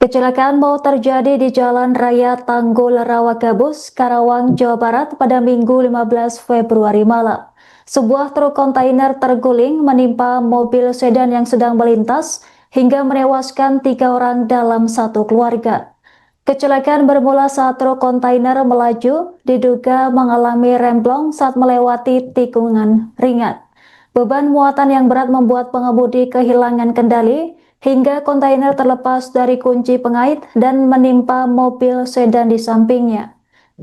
Kecelakaan maut terjadi di Jalan Raya Tanggul Rawa Gabus, Karawang, Jawa Barat pada Minggu 15 Februari malam. Sebuah truk kontainer terguling menimpa mobil sedan yang sedang melintas hingga menewaskan 3 orang dalam satu keluarga. Kecelakaan bermula saat truk kontainer melaju, diduga mengalami remblong saat melewati tikungan ringan. Beban muatan yang berat membuat pengemudi kehilangan kendali hingga kontainer terlepas dari kunci pengait dan menimpa mobil sedan di sampingnya.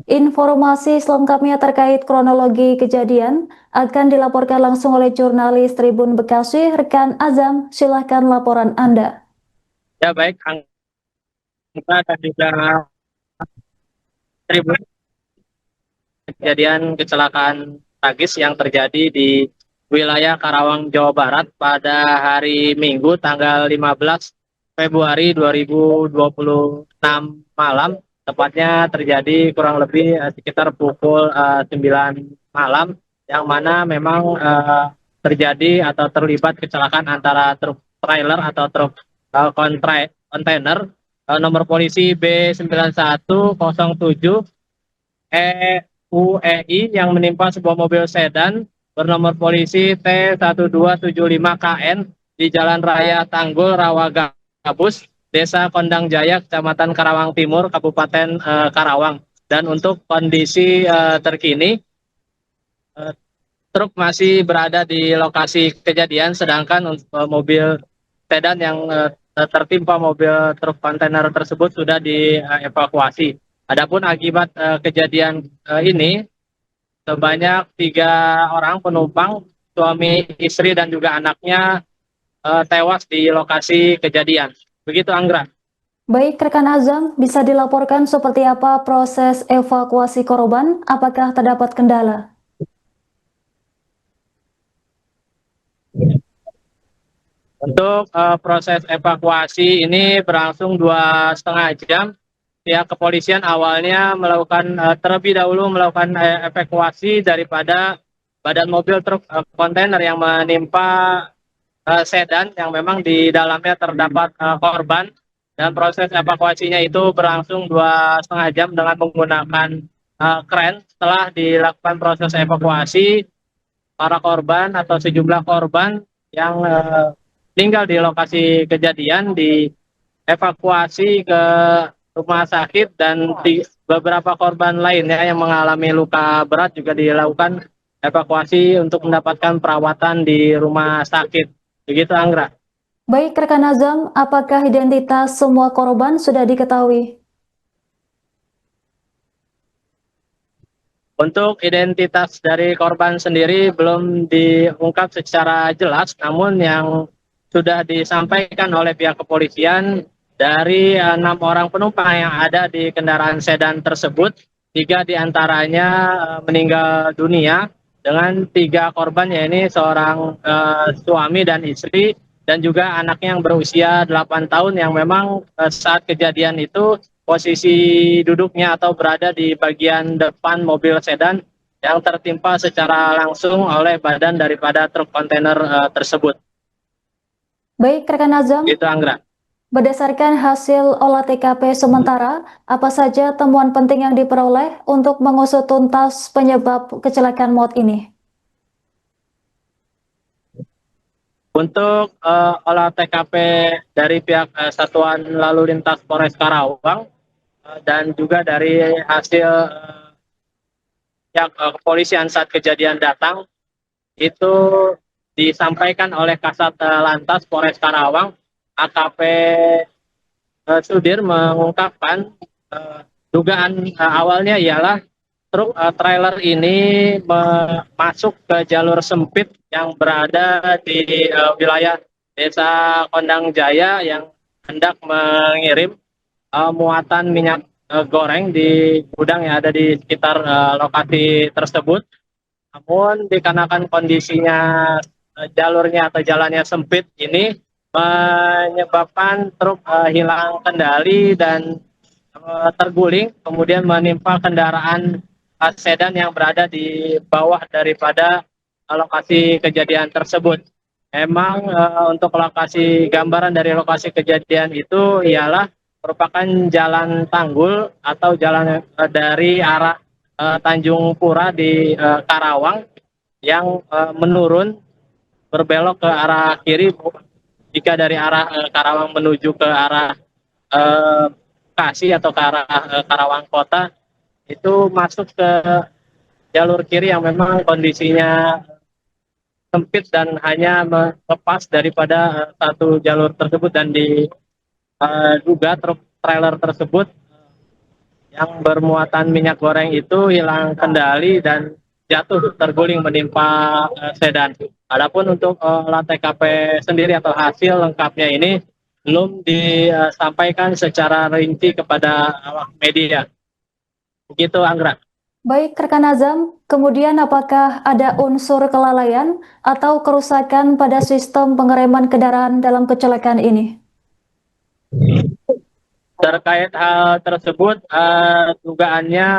Informasi selengkapnya terkait kronologi kejadian akan dilaporkan langsung oleh jurnalis Tribun Bekasi, rekan Azam. Silahkan laporan Anda. Ya baik, Angga dan juga Tribun, kejadian kecelakaan tragis yang terjadi di wilayah Karawang, Jawa Barat pada hari Minggu tanggal 15 Februari 2026 malam, tepatnya terjadi kurang lebih sekitar pukul 9 malam, yang mana memang terjadi atau terlibat kecelakaan antara truk trailer atau truk kontainer nomor polisi B9107 EUEI yang menimpa sebuah mobil sedan bernomor polisi T1275KN di Jalan Raya Tanggul Rawa Gabus, Desa Kondang Jaya, Kecamatan Karawang Timur, Kabupaten Karawang. Dan untuk kondisi terkini, truk masih berada di lokasi kejadian, sedangkan untuk mobil sedan yang tertimpa mobil truk kontainer tersebut sudah dievakuasi. Adapun akibat kejadian ini, sebanyak 3 orang penumpang, suami, istri, dan juga anaknya tewas di lokasi kejadian. Begitu, Anggra. Baik, rekan Azam, bisa dilaporkan seperti apa proses evakuasi korban? Apakah terdapat kendala? Untuk proses evakuasi ini berlangsung 2,5 jam. Pihak kepolisian awalnya melakukan terlebih dahulu melakukan evakuasi daripada badan mobil truk kontainer yang menimpa sedan yang memang di dalamnya terdapat korban, dan proses evakuasinya itu berlangsung 2,5 jam dengan menggunakan kren. Setelah dilakukan proses evakuasi, para korban atau sejumlah korban yang tinggal di lokasi kejadian dievakuasi ke rumah sakit, dan beberapa korban lainnya yang mengalami luka berat juga dilakukan evakuasi untuk mendapatkan perawatan di rumah sakit. Begitu, Anggra. Baik, rekan Azam, apakah identitas semua korban sudah diketahui? Untuk identitas dari korban sendiri belum diungkap secara jelas, namun yang sudah disampaikan oleh pihak kepolisian, dari 6 orang penumpang yang ada di kendaraan sedan tersebut, 3 diantaranya meninggal dunia, dengan 3 korban, yaitu seorang suami dan istri, dan juga anaknya yang berusia 8 tahun yang memang saat kejadian itu posisi duduknya atau berada di bagian depan mobil sedan yang tertimpa secara langsung oleh badan daripada truk kontainer tersebut. Baik, rekan Azam, Itu, Anggra. berdasarkan hasil olah TKP sementara, apa saja temuan penting yang diperoleh untuk mengusut tuntas penyebab kecelakaan maut ini? Untuk olah TKP dari pihak Satuan Lalu Lintas Polres Karawang dan juga dari hasil pihak kepolisian saat kejadian datang, itu disampaikan oleh Kasat Lantas Polres Karawang, AKP Sudir, mengungkapkan dugaan awalnya ialah truk trailer ini masuk ke jalur sempit yang berada di wilayah Desa Kondang Jaya yang hendak mengirim muatan minyak goreng di gudang yang ada di sekitar lokasi tersebut. Namun dikarenakan kondisinya jalurnya atau jalannya sempit ini, menyebabkan truk hilang kendali dan terguling, kemudian menimpa kendaraan sedan yang berada di bawah daripada lokasi kejadian tersebut. Memang untuk lokasi gambaran dari lokasi kejadian itu ialah merupakan jalan Tanggul atau jalan dari arah Tanjung Pura di Karawang yang menurun berbelok ke arah kiri. Jika dari arah Karawang menuju ke arah Bekasi atau ke arah Karawang Kota, itu masuk ke jalur kiri yang memang kondisinya sempit dan hanya lepas daripada satu jalur tersebut, dan diduga truk trailer tersebut yang bermuatan minyak goreng itu hilang kendali dan jatuh terguling menimpa sedan. Adapun untuk olah TKP sendiri atau hasil lengkapnya ini belum disampaikan secara rinci kepada awak media. Begitu, Anggra. Baik, rekan Azam, kemudian apakah ada unsur kelalaian atau kerusakan pada sistem pengereman kendaraan dalam kecelakaan ini? Terkait hal tersebut, dugaannya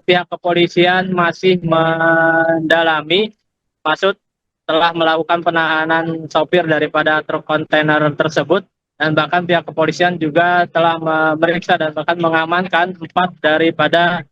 pihak kepolisian masih mendalami, maksud telah melakukan penahanan sopir daripada truk kontainer tersebut, dan bahkan pihak kepolisian juga telah memeriksa dan bahkan mengamankan 4 daripada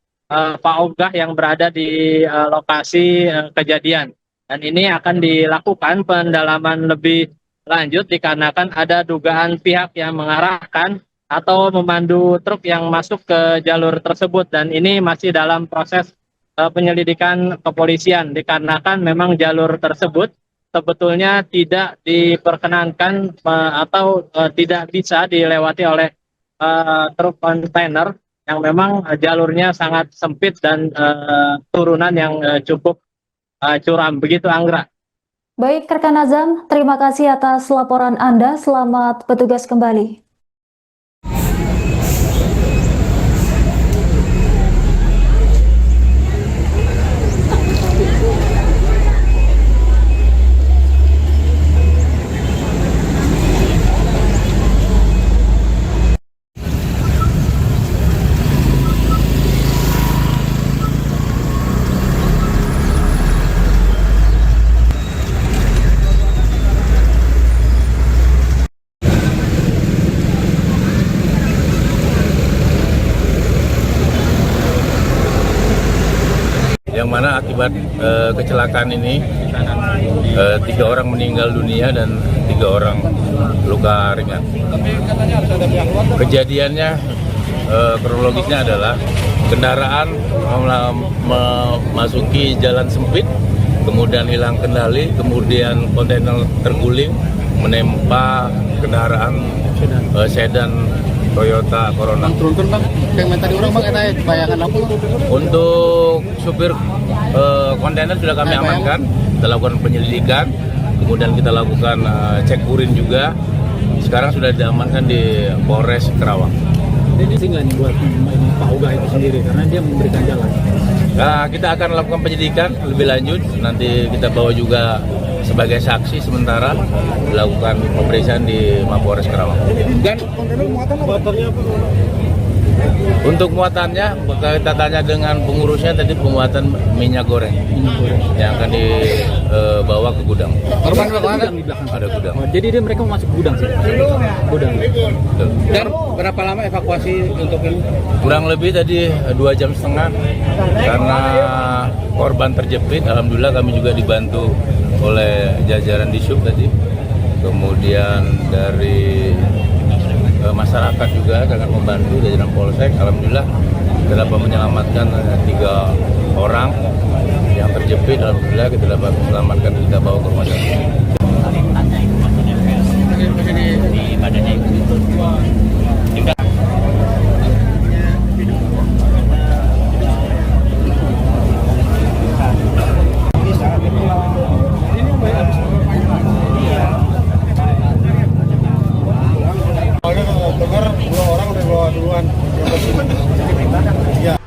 paogah yang berada di lokasi kejadian. Dan ini akan dilakukan pendalaman lebih lanjut dikarenakan ada dugaan pihak yang mengarahkan atau memandu truk yang masuk ke jalur tersebut, dan ini masih dalam proses penyelidikan kepolisian dikarenakan memang jalur tersebut sebetulnya tidak diperkenankan atau tidak bisa dilewati oleh truk kontainer yang memang jalurnya sangat sempit dan turunan yang cukup curam. Begitu, Anggra. Baik, rekan Azam, terima kasih atas laporan Anda. Selamat bertugas kembali. Yang mana akibat kecelakaan ini 3 orang meninggal dunia dan 3 orang luka ringan. Kejadiannya kronologisnya adalah kendaraan memasuki jalan sempit, kemudian hilang kendali, kemudian kontainer terguling menimpa kendaraan sedan Toyota Corona. Bang, turun bang, kayak tadi orang bang, eta bayangan lampu. Untuk supir kontainer sudah kami amankan, kita lakukan penyelidikan, kemudian kita lakukan cek urin juga. Sekarang sudah diamankan di Polres Karawang. Jadi sih nggak buat Pak Uga itu sendiri, karena dia memberikan jalan. Nah, kita akan lakukan penyelidikan lebih lanjut, nanti kita bawa juga sebagai saksi sementara, dilakukan pemeriksaan di Mapolres Karawang. Dan motornya apa? Untuk muatannya, kita tanya dengan pengurusnya tadi, pemuatan minyak goreng yang akan dibawa ke gudang. Korban ada di belakang. Ada gudang. Oh, jadi mereka mau masuk gudang sih. Gudang. Dan Berapa lama evakuasi untuk ini? kurang lebih tadi 2,5 jam karena korban terjepit. Alhamdulillah kami juga dibantu oleh jajaran Dishub tadi, kemudian dari masyarakat juga sangat membantu jajaran Polsek. Alhamdulillah kita dapat menyelamatkan 3 orang yang terjepit. Alhamdulillah kita dapat menyelamatkan, kita bawa ke rumah sakit. Di badannya itu.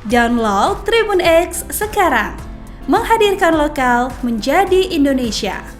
Download Tribun X sekarang, menghadirkan lokal menjadi Indonesia.